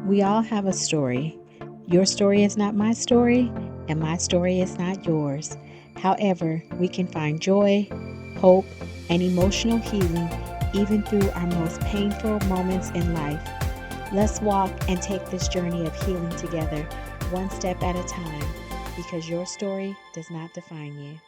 We all have a story. Your story is not my story, and my story is not yours. However, we can find joy, hope, and emotional healing even through our most painful moments in life. Let's walk and take this journey of healing together, one step at a time, because your story does not define you.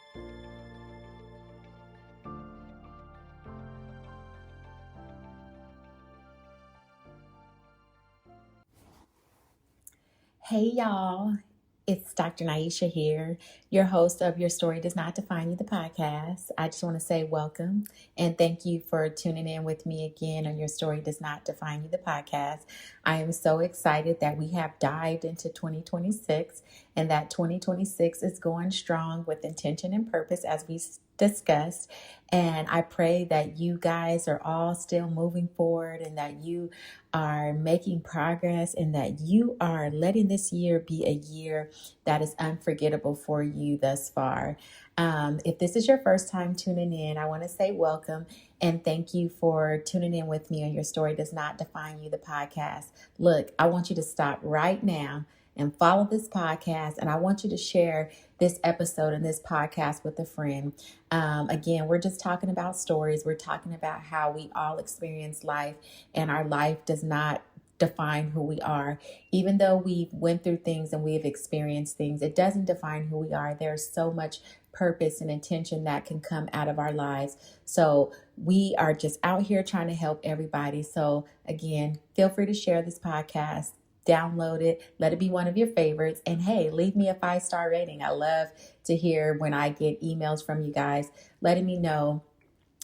Hey y'all, it's Dr. Niesha here, your host of Your Story Does Not Define You, the podcast. I just want to say welcome and thank you for tuning in with me again on Your Story Does Not Define You, the podcast. I am so excited that we have dived into 2026 and that 2026 is going strong with intention and purpose as we discussed. And I pray that you guys are all still moving forward and that you are making progress and that you are letting this year be a year that is unforgettable for you thus far. If this is your first time tuning in, I want to say welcome and thank you for tuning in with me on Your Story Does Not Define You, the podcast. Look, I want you to stop right now and follow this podcast, and I want you to share this episode and this podcast with a friend. Again, we're just talking about stories. We're talking about how we all experience life, and our life does not define who we are. Even though we went through things and we have experienced things, it doesn't define who we are. There's so much purpose and intention that can come out of our lives. So we are just out here trying to help everybody. So again, feel free to share this podcast. Download it, let it be one of your favorites, and hey, leave me a 5-star rating. I love to hear when I get emails from you guys letting me know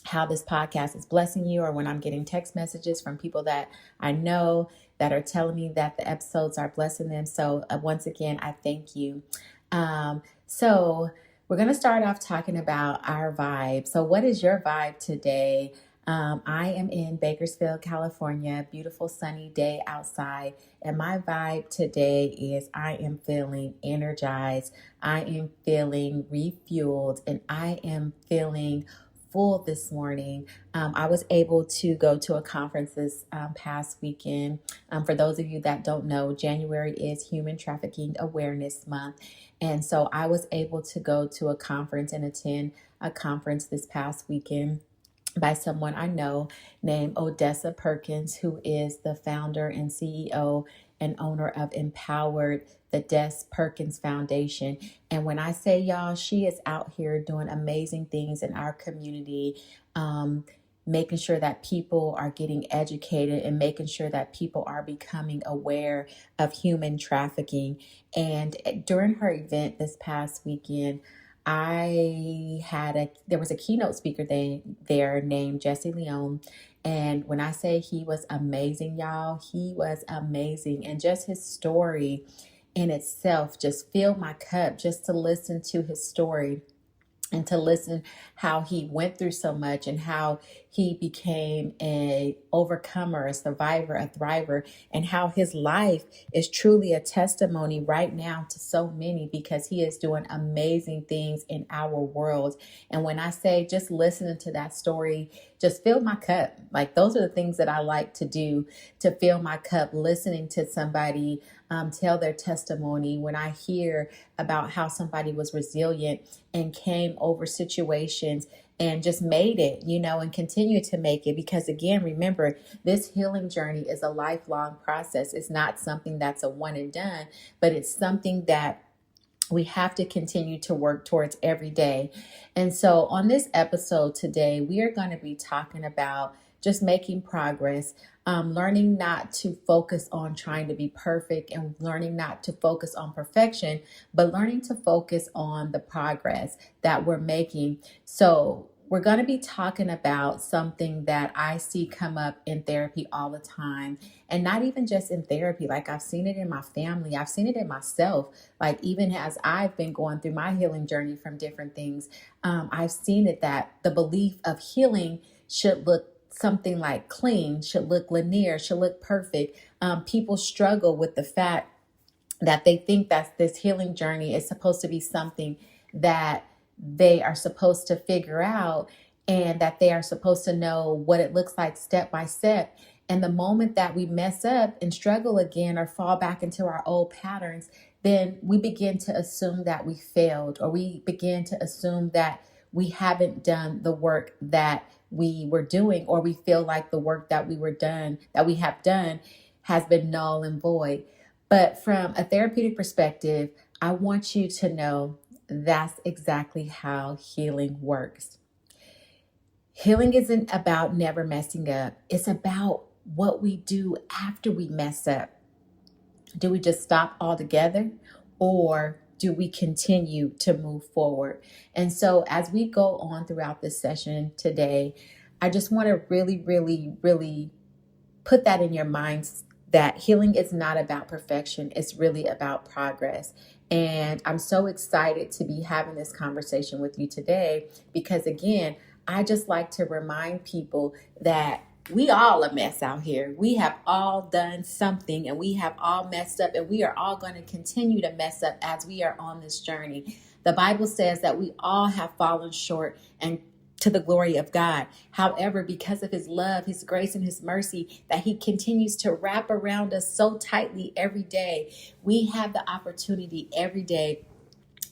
how this podcast is blessing you, or when I'm getting text messages from people that I know that are telling me that the episodes are blessing them. So once again, I thank you. So we're going to start off talking about our vibe. So what is your vibe today? I am in Bakersfield, California, beautiful sunny day outside. And my vibe today is I am feeling energized. I am feeling refueled, and I am feeling full this morning. I was able to go to a conference this past weekend. For those of you that don't know, January is Human Trafficking Awareness Month. And so I was able to go to a conference and attend a conference this past weekend by someone I know named Odessa Perkins, who is the founder and CEO and owner of Empowered, the Des Perkins Foundation. And when I say y'all, she is out here doing amazing things in our community, making sure that people are getting educated and making sure that people are becoming aware of human trafficking. And during her event this past weekend, there was a keynote speaker there named Jesse Leone. And when I say he was amazing, y'all, he was amazing. And just his story in itself just filled my cup just to listen to his story and to listen how he went through so much and how he became a overcomer, a survivor, a thriver, and how his life is truly a testimony right now to so many, because he is doing amazing things in our world. And when I say just listening to that story, just fill my cup. Like, those are the things that I like to do, to fill my cup, listening to somebody tell their testimony. When I hear about how somebody was resilient and came over situations and just made it, and continue to make it. Because again, remember, this healing journey is a lifelong process. It's not something that's a one and done, but it's something that we have to continue to work towards every day. And so on this episode today, we are going to be talking about just making progress, learning not to focus on trying to be perfect, and learning not to focus on perfection, but learning to focus on the progress that we're making. So we're going to be talking about something that I see come up in therapy all the time, and not even just in therapy. Like, I've seen it in my family. I've seen it in myself. Like, even as I've been going through my healing journey from different things, I've seen it that the belief of healing should look something like clean, should look linear, should look perfect. People struggle with the fact that they think that this healing journey is supposed to be something that they are supposed to figure out, and that they are supposed to know what it looks like step by step. And the moment that we mess up and struggle again or fall back into our old patterns, then we begin to assume that we failed, or we begin to assume that we haven't done the work that we were doing, or we feel like the work that we have done has been null and void. But from a therapeutic perspective, I want you to know that's exactly how healing works. Healing isn't about never messing up. It's about what we do after we mess up. Do we just stop altogether, or do we continue to move forward? And so as we go on throughout this session today, I just want to really, really, really put that in your minds, that healing is not about perfection. It's really about progress. And I'm so excited to be having this conversation with you today because, again, I just like to remind people that we all a mess out here. We have all done something, and we have all messed up, and we are all going to continue to mess up as we are on this journey. The Bible says that we all have fallen short and to the glory of God. However, because of his love, his grace, and his mercy that he continues to wrap around us so tightly every day, we have the opportunity every day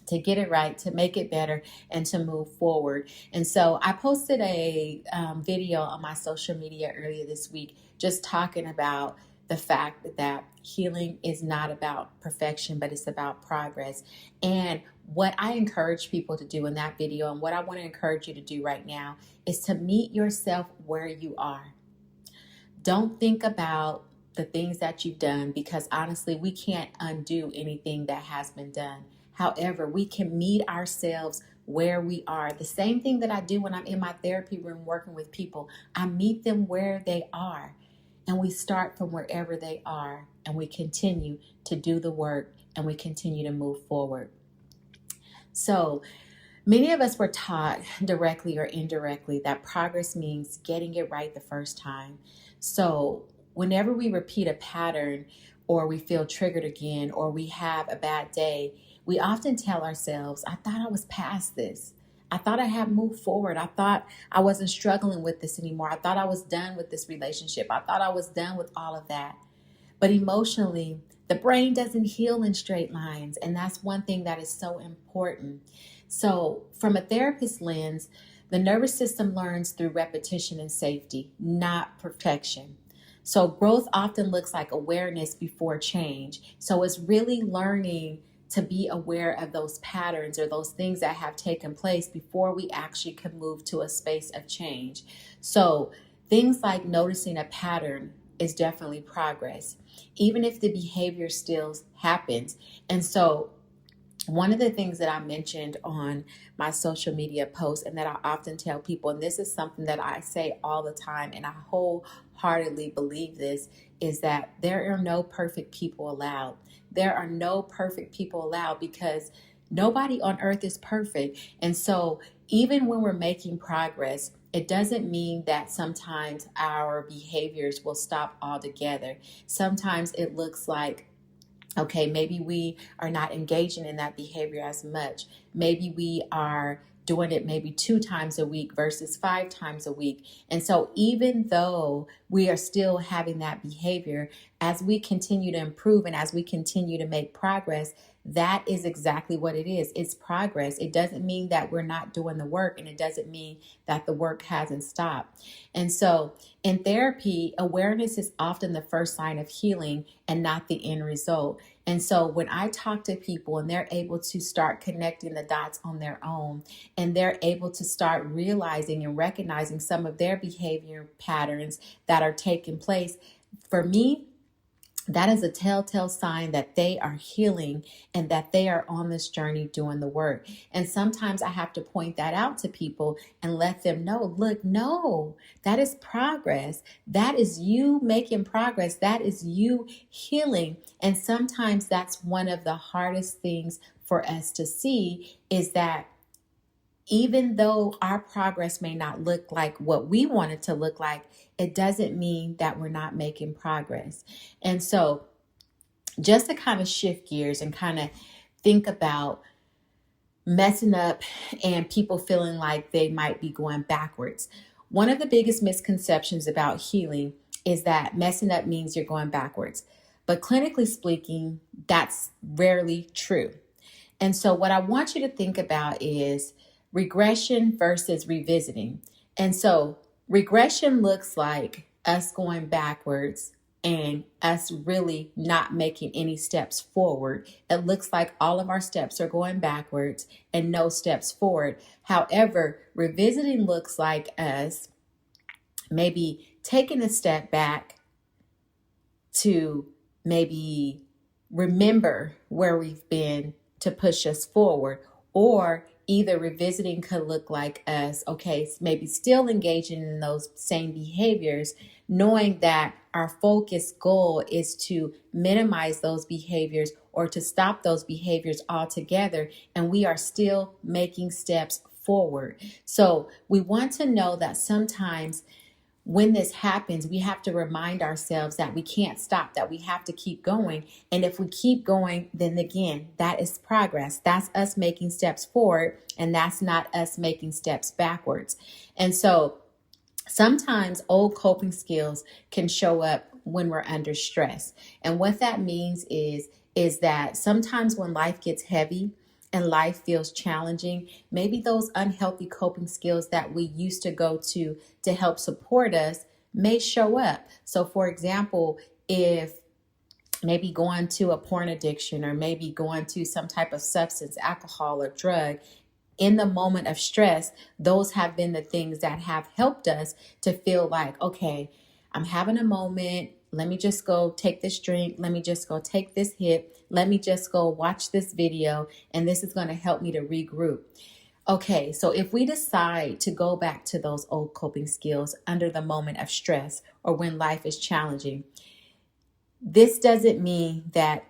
to get it right, to make it better, and to move forward. And so I posted a video on my social media earlier this week just talking about the fact that healing is not about perfection, but it's about progress. And what I encourage people to do in that video, and what I want to encourage you to do right now, is to meet yourself where you are. Don't think about the things that you've done, because honestly, we can't undo anything that has been done. However, we can meet ourselves where we are. The same thing that I do when I'm in my therapy room working with people. I meet them where they are, and we start from wherever they are, and we continue to do the work, and we continue to move forward. So many of us were taught directly or indirectly that progress means getting it right the first time. So whenever we repeat a pattern, or we feel triggered again, or we have a bad day, we often tell ourselves, I thought I was past this. I thought I had moved forward. I thought I wasn't struggling with this anymore. I thought I was done with this relationship. I thought I was done with all of that. But emotionally, the brain doesn't heal in straight lines. And that's one thing that is so important. So from a therapist lens, the nervous system learns through repetition and safety, not perfection. So growth often looks like awareness before change. So it's really learning to be aware of those patterns or those things that have taken place before we actually can move to a space of change. So things like noticing a pattern is definitely progress, even if the behavior still happens. And so one of the things that I mentioned on my social media posts, and that I often tell people, and this is something that I say all the time, and I wholeheartedly believe this, is that there are no perfect people allowed. There are no perfect people allowed, because nobody on earth is perfect. And so even when we're making progress, it doesn't mean that sometimes our behaviors will stop altogether. Sometimes it looks like, okay, maybe we are not engaging in that behavior as much. Maybe we are doing it maybe 2 times a week versus 5 times a week. And so even though we are still having that behavior, as we continue to improve and as we continue to make progress, that is exactly what it is. It's progress. It doesn't mean that we're not doing the work, and it doesn't mean that the work hasn't stopped. And so in therapy, awareness is often the first sign of healing and not the end result. And so when I talk to people and they're able to start connecting the dots on their own, and they're able to start realizing and recognizing some of their behavior patterns that are taking place, for me, that is a telltale sign that they are healing and that they are on this journey doing the work. And sometimes I have to point that out to people and let them know, look, no, that is progress. That is you making progress. That is you healing. And sometimes that's one of the hardest things for us to see, is that even though our progress may not look like what we want it to look like, it doesn't mean that we're not making progress. And so just to kind of shift gears and kind of think about messing up and people feeling like they might be going backwards. One of the biggest misconceptions about healing is that messing up means you're going backwards. But clinically speaking, that's rarely true. And so, what I want you to think about is regression versus revisiting. And so, regression looks like us going backwards and us really not making any steps forward. It looks like all of our steps are going backwards and no steps forward. However, revisiting looks like us maybe taking a step back to maybe remember where we've been to push us forward. Or either revisiting could look like us, okay, maybe still engaging in those same behaviors, knowing that our focus goal is to minimize those behaviors or to stop those behaviors altogether, and we are still making steps forward. So we want to know that sometimes when this happens, we have to remind ourselves that we can't stop, that we have to keep going. And if we keep going, then again, that is progress. That's us making steps forward, and that's not us making steps backwards. And so sometimes old coping skills can show up when we're under stress. And what that means is that sometimes when life gets heavy and life feels challenging, maybe those unhealthy coping skills that we used to go to help support us may show up. So for example, if maybe going to a porn addiction or maybe going to some type of substance, alcohol or drug, in the moment of stress, those have been the things that have helped us to feel like, okay, I'm having a moment. Let me just go take this drink. Let me just go take this hit. Let me just go watch this video. And this is going to help me to regroup. Okay, so if we decide to go back to those old coping skills under the moment of stress or when life is challenging, this doesn't mean that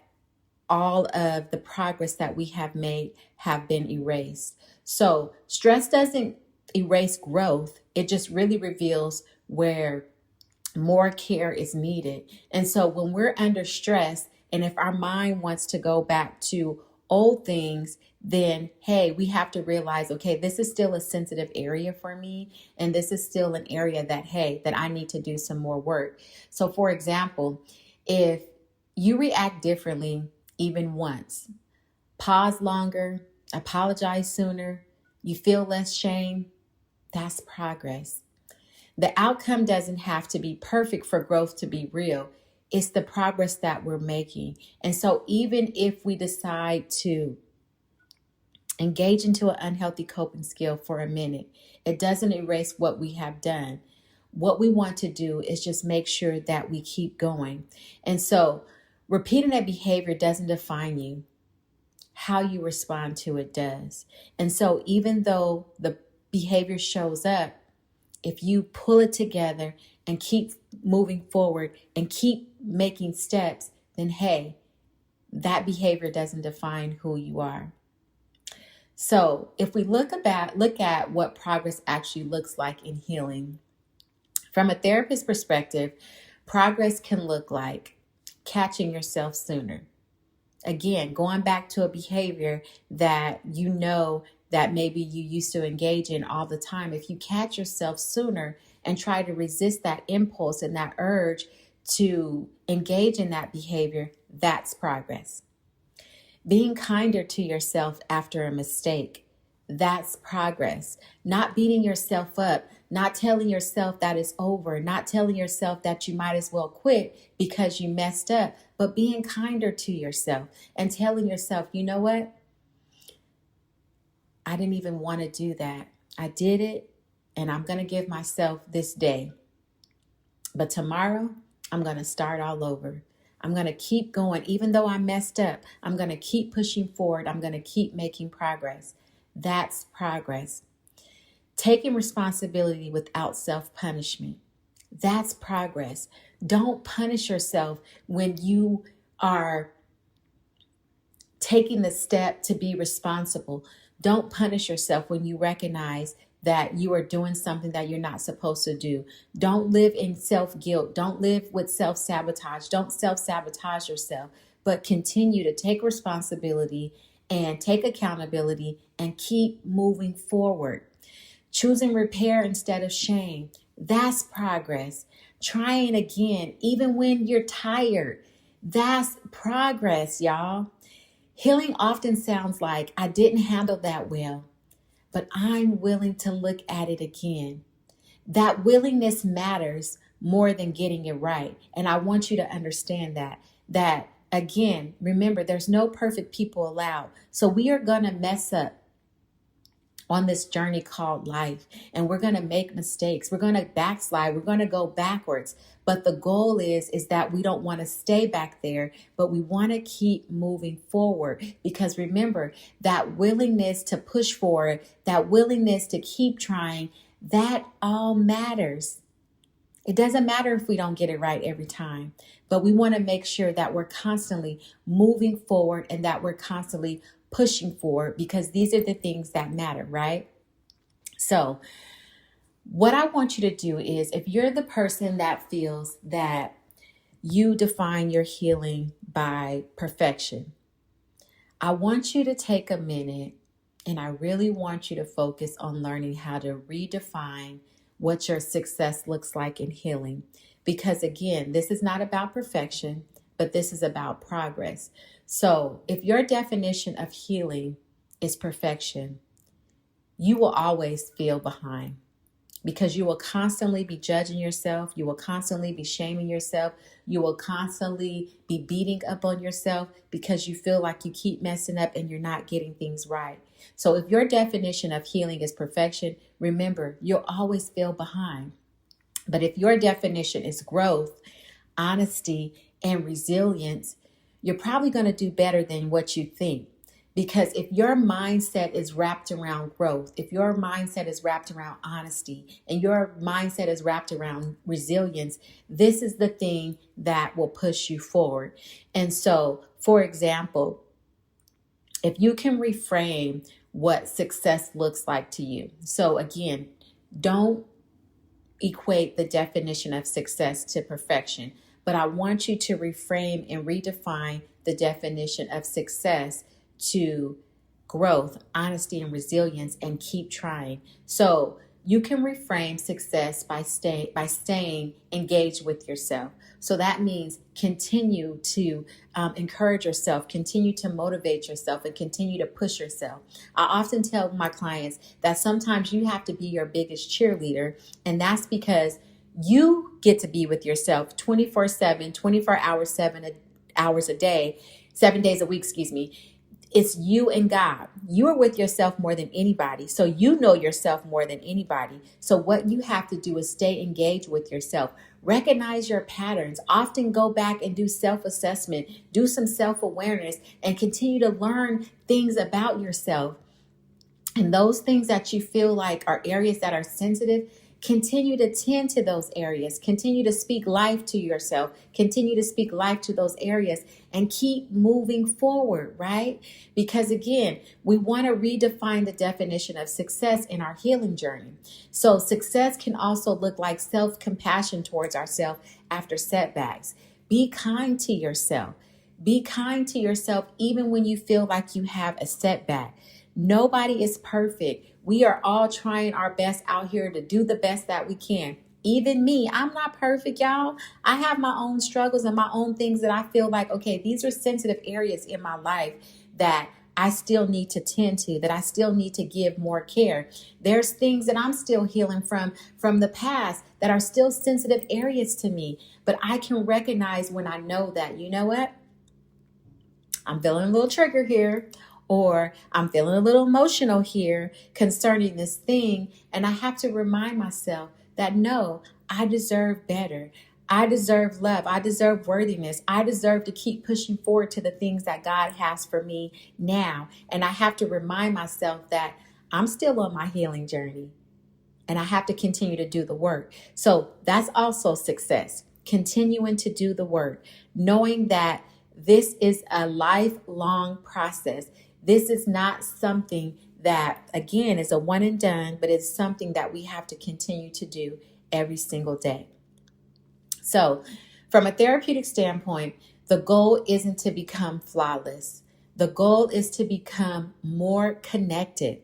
all of the progress that we have made have been erased. So stress doesn't erase growth. It just really reveals where more care is needed. And so when we're under stress, and if our mind wants to go back to old things, then hey, we have to realize, okay, this is still a sensitive area for me. And this is still an area that, hey, that I need to do some more work. So for example, if you react differently even once, pause longer, apologize sooner, you feel less shame, that's progress. The outcome doesn't have to be perfect for growth to be real. It's the progress that we're making. And so even if we decide to engage into an unhealthy coping skill for a minute, it doesn't erase what we have done. What we want to do is just make sure that we keep going. And so repeating that behavior doesn't define you. How you respond to it does. And so even though the behavior shows up, if you pull it together and keep moving forward and keep making steps, then hey, that behavior doesn't define who you are. So if we look at what progress actually looks like in healing, from a therapist perspective, progress can look like catching yourself sooner. Again, going back to a behavior that you know that maybe you used to engage in all the time. If you catch yourself sooner and try to resist that impulse and that urge to engage in that behavior, that's progress. Being kinder to yourself after a mistake, that's progress. Not beating yourself up, not telling yourself that it's over, not telling yourself that you might as well quit because you messed up, but being kinder to yourself and telling yourself, you know what? I didn't even want to do that. I did it, and I'm going to give myself this day. But tomorrow, I'm going to start all over. I'm going to keep going. Even though I messed up, I'm going to keep pushing forward. I'm going to keep making progress. That's progress. Taking responsibility without self-punishment. That's progress. Don't punish yourself when you are taking the step to be responsible. Don't punish yourself when you recognize that you are doing something that you're not supposed to do. Don't live in self-guilt. Don't live with self-sabotage. Don't self-sabotage yourself, but continue to take responsibility and take accountability and keep moving forward. Choosing repair instead of shame. That's progress. trying again, even when you're tired. That's progress, y'all. Healing often sounds like, I didn't handle that well, but I'm willing to look at it again. That willingness matters more than getting it right. And I want you to understand that again, remember, there's no perfect people allowed. So we are going to mess up on this journey called life, and we're going to make mistakes. We're going to backslide. We're going to go backwards. But the goal is that we don't want to stay back there, but we want to keep moving forward. Because remember, that willingness to push forward, that willingness to keep trying, that all matters. It doesn't matter if we don't get it right every time, but we want to make sure that we're constantly moving forward and that we're constantly pushing forward, because these are the things that matter, right? So what I want you to do is, if you're the person that feels that you define your healing by perfection, I want you to take a minute and I really want you to focus on learning how to redefine what your success looks like in healing. Because again, this is not about perfection, but this is about progress. So if your definition of healing is perfection, you will always feel behind, because you will constantly be judging yourself. You will constantly be shaming yourself. You will constantly be beating up on yourself because you feel like you keep messing up and you're not getting things right. So if your definition of healing is perfection, remember, you'll always feel behind. But if your definition is growth, honesty, and resilience, you're probably going to do better than what you think. Because if your mindset is wrapped around growth, if your mindset is wrapped around honesty, and your mindset is wrapped around resilience, this is the thing that will push you forward. And so, for example, if you can reframe what success looks like to you. So again, don't equate the definition of success to perfection, but I want you to reframe and redefine the definition of success to growth, honesty, and resilience, and keep trying. So you can reframe success by staying engaged with yourself. So that means continue to encourage yourself, continue to motivate yourself, and continue to push yourself. I often tell my clients that sometimes you have to be your biggest cheerleader, and that's because you get to be with yourself 24/7, 24 hours, 7 hours a day, 7 days a week, excuse me. It's you and God. You are with yourself more than anybody. So you know yourself more than anybody. So what you have to do is stay engaged with yourself. Recognize your patterns. Often go back and do self-assessment. Do some self-awareness and continue to learn things about yourself. And those things that you feel like are areas that are sensitive, continue to tend to those areas. Continue to speak life to yourself. Continue to speak life to those areas and keep moving forward, right? Because again, we want to redefine the definition of success in our healing journey. So success can also look like self-compassion towards ourselves after setbacks. Be kind to yourself. Be kind to yourself even when you feel like you have a setback. Nobody is perfect. We are all trying our best out here to do the best that we can. Even me, I'm not perfect, y'all. I have my own struggles and my own things that I feel like, okay, these are sensitive areas in my life that I still need to tend to, that I still need to give more care. There's things that I'm still healing from the past that are still sensitive areas to me. But I can recognize when I know that, you know what? I'm feeling a little trigger here, or I'm feeling a little emotional here concerning this thing. And I have to remind myself that no, I deserve better. I deserve love. I deserve worthiness. I deserve to keep pushing forward to the things that God has for me now. And I have to remind myself that I'm still on my healing journey and I have to continue to do the work. So that's also success, continuing to do the work, knowing that this is a lifelong process. This is not something that, again, is a one and done, but it's something that we have to continue to do every single day. So from a therapeutic standpoint, the goal isn't to become flawless. The goal is to become more connected,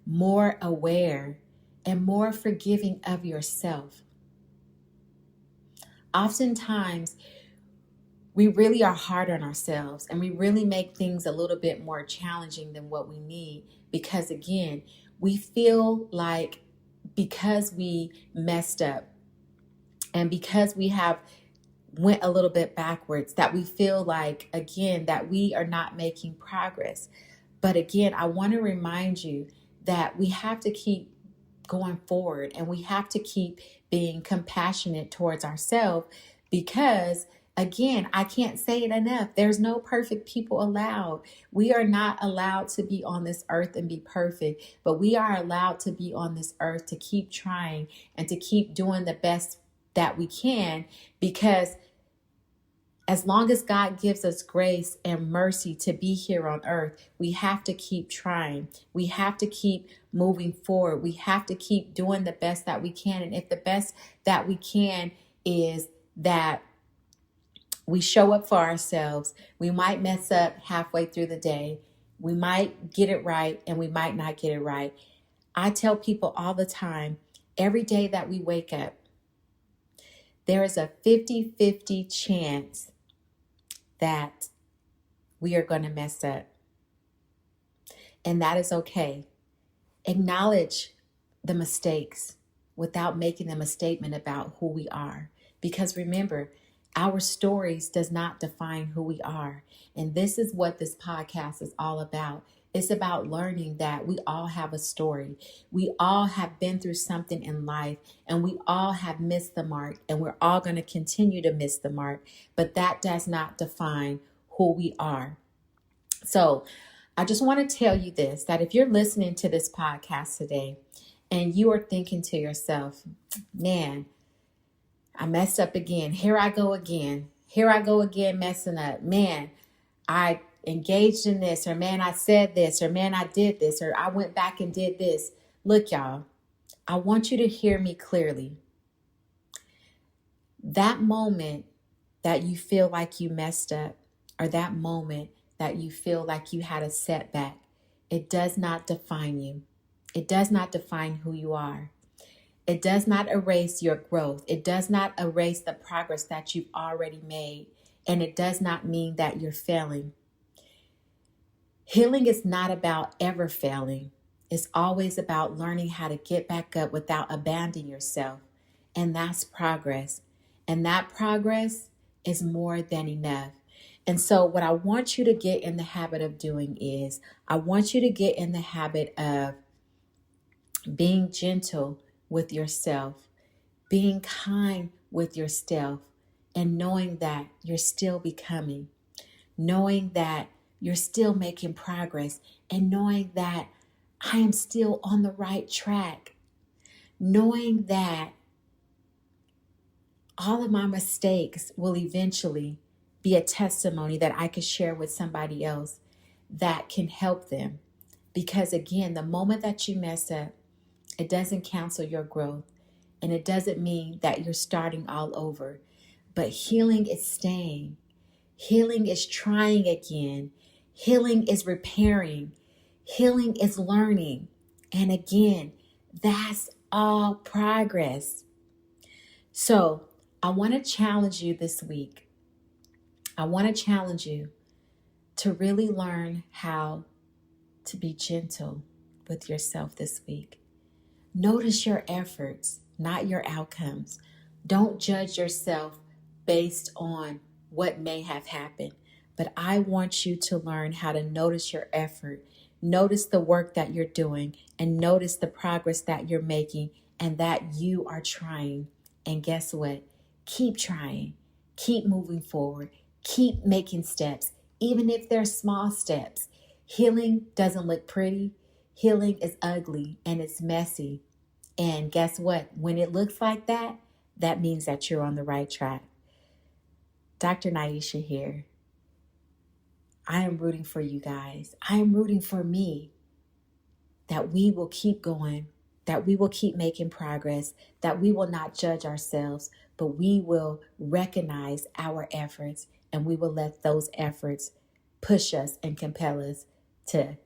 more aware, and more forgiving of yourself. Oftentimes, we really are hard on ourselves and we really make things a little bit more challenging than what we need because, again, we feel like because we messed up and because we have went a little bit backwards, that we feel like, again, that we are not making progress. But again, I want to remind you that we have to keep going forward and we have to keep being compassionate towards ourselves because, again, I can't say it enough. There's no perfect people allowed. We are not allowed to be on this earth and be perfect, but we are allowed to be on this earth to keep trying and to keep doing the best that we can, because as long as God gives us grace and mercy to be here on earth, we have to keep trying. We have to keep moving forward. We have to keep doing the best that we can. And if the best that we can is that we show up for ourselves, we might mess up halfway through the day. We might get it right and we might not get it right. I tell people all the time, every day that we wake up, there is a 50-50 chance that we are going to mess up. And that is okay. Acknowledge the mistakes without making them a statement about who we are. Because remember, our stories does not define who we are. And this is what this podcast is all about. It's about learning that we all have a story. We all have been through something in life and we all have missed the mark and we're all going to continue to miss the mark. But that does not define who we are. So I just want to tell you this, that if you're listening to this podcast today and you are thinking to yourself, man, I messed up again. Here I go again. Here I go again messing up. Man, I engaged in this, or man, I said this, or man, I did this, or I went back and did this. Look, y'all, I want you to hear me clearly. That moment that you feel like you messed up, or that moment that you feel like you had a setback, it does not define you. It does not define who you are. It does not erase your growth. It does not erase the progress that you've already made. And it does not mean that you're failing. Healing is not about ever failing. It's always about learning how to get back up without abandoning yourself. And that's progress. And that progress is more than enough. And so what I want you to get in the habit of doing is, I want you to get in the habit of being gentle with yourself, being kind with yourself, and knowing that you're still becoming, knowing that you're still making progress, and knowing that I am still on the right track, knowing that all of my mistakes will eventually be a testimony that I could share with somebody else that can help them. Because again, the moment that you mess up, it doesn't cancel your growth, and it doesn't mean that you're starting all over. But healing is staying. Healing is trying again. Healing is repairing. Healing is learning. And again, that's all progress. So I want to challenge you this week. I want to challenge you to really learn how to be gentle with yourself this week. Notice your efforts, not your outcomes. Don't judge yourself based on what may have happened. But I want you to learn how to notice your effort, notice the work that you're doing, and notice the progress that you're making and that you are trying. And guess what? Keep trying. Keep moving forward. Keep making steps, even if they're small steps. Healing doesn't look pretty. Healing is ugly and it's messy. And guess what? When it looks like that, that means that you're on the right track. Dr. Niesha here. I am rooting for you guys. I am rooting for me, that we will keep going, that we will keep making progress, that we will not judge ourselves, but we will recognize our efforts, and we will let those efforts push us and compel us to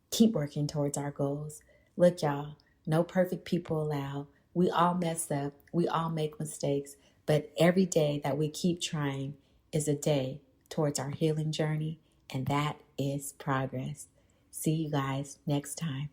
keep working towards our goals. Look, y'all, no perfect people allowed. We all mess up. We all make mistakes. But every day that we keep trying is a day towards our healing journey, and that is progress. See you guys next time.